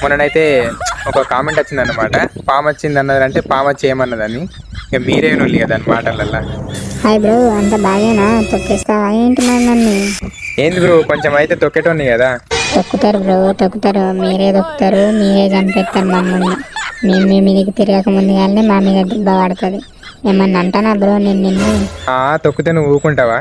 మొన్ననైతే ఒక కామెంట్ వచ్చింది అన్నమాట, పాము వచ్చింది అన్నది అంటే పాము వచ్చి ఏమన్నదని. ఇక మీరే నొల్లి కదా అని మాటలల్లా. హాయ్ బ్రో, అంత బాగేనా? తొక్కేస్తావా ఏంటి మరి నన్ను? ఏంది బ్రో, కొంచెం అయితే తొక్కేటోని కదా. తొక్కుతారు బ్రో, తొక్కుతారు. మీరే తొక్కుతారు, మీరే చంపేస్తారు మమ్మల్ని. మేము మీ మీదకి తిరగక ముందుగానే మా మీద దెబ్బ పడుతుంది. ఏమన్నా అంటానా బ్రో నిన్ను? తొక్కితే నువ్వు ఊకుంటావా?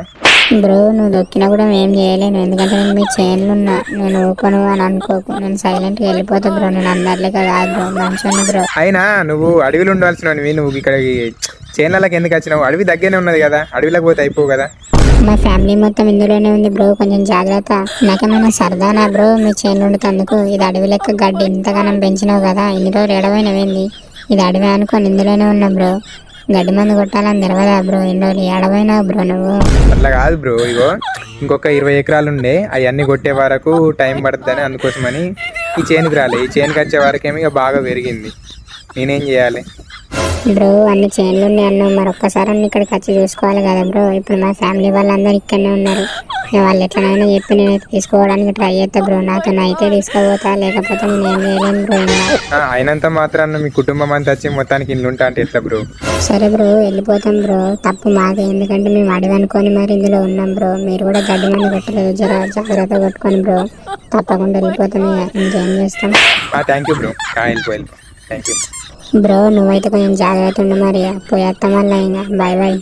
బ్రో నువ్వు దొక్కినా కూడా ఏం చేయలేను, ఎందుకంటే నేను మీ చైన్లు ఉన్నా. నేను ఊపను అని అనుకోకు, నేను సైలెంట్గా వెళ్ళిపోతా బ్రో. నేను అందరిలోకి కాదు బ్రో, మంచిగా బ్రో. అయినా నువ్వు అడవిలో ఉండాల్సిన నువ్వు ఇక్కడ చేనులకి ఎందుకు వచ్చినావు? అడవి దగ్గరనే ఉన్నది కదా, అడవిలోకి పోతే అయిపోవు కదా. మా ఫ్యామిలీ మొత్తం ఇందులోనే ఉంది బ్రో, కొంచెం జాగ్రత్త. నాకేమైనా సరదానా బ్రో మీ చైన్లు ఉండేందుకు? ఇది అడవి లెక్క గడ్డి ఇంతగానం పెంచినావు కదా, ఇన్ని రోజులు ఎడవైనవేంది? ఇది అడవి అనుకోని ఇందులోనే ఉన్నా బ్రో. గడ్డి మందు కొట్టాలని తెలియదా బ్రో? ఎన్ని రోజులు ఎడవైనావు బ్రో నువ్వు? అట్లా కాదు బ్రో, ఇగో ఇంకొక 20 ఎకరాలు ఉండే అవన్నీ కొట్టే వరకు టైం పడుతుందని, అందుకోసమని ఈ చేనుకి రాలే. ఈ చేనుకి వచ్చే వరకేమో ఇక బాగా పెరిగింది. నేనేం చేయాలి బ్రో? అన్ని చైన్లు ఉన్నాయి అన్నావు, మరొక్కసారి అన్ని ఇక్కడికి వచ్చి చూసుకోవాలి కదా బ్రో. ఇప్పుడు మా ఫ్యామిలీ వాళ్ళందరూ ఇక్కడనే ఉన్నారు. వాళ్ళు ఎట్లనైనా చెప్పి నేనైతే తీసుకోవడానికి ట్రై చేస్తా బ్రో. నాతో అయితే తీసుకుపోతా, లేకపోతే నేను ఏం చేయలేను బ్రో. అయినంత మాత్రాన మీ కుటుంబం అంతా వచ్చి మొత్తానికి ఇల్లు ఉంటా అంటే ఎట్లా బ్రో? సరే బ్రో, వెళ్ళిపోతాం బ్రో. తప్పు మాదే, ఎందుకంటే మేము అడవి అనుకొని మరి ఇందులో ఉన్నాం బ్రో. మీరు కూడా గడ్డి మంది కొట్టలేదు, జాగ్రత్త కొట్టుకోండి బ్రో. తప్పకుండా వెళ్ళిపోతాం, ఇంకేం చేస్తాం. Thank you bro. వెళ్ళిపో థ్యాంక్ యూ బ్రో. నువ్వైతే కొంచెం జాగ్రత్త ఉండు మరి. పోయేస్తాం మళ్ళీ. ఇంకా బాయ్ బాయ్.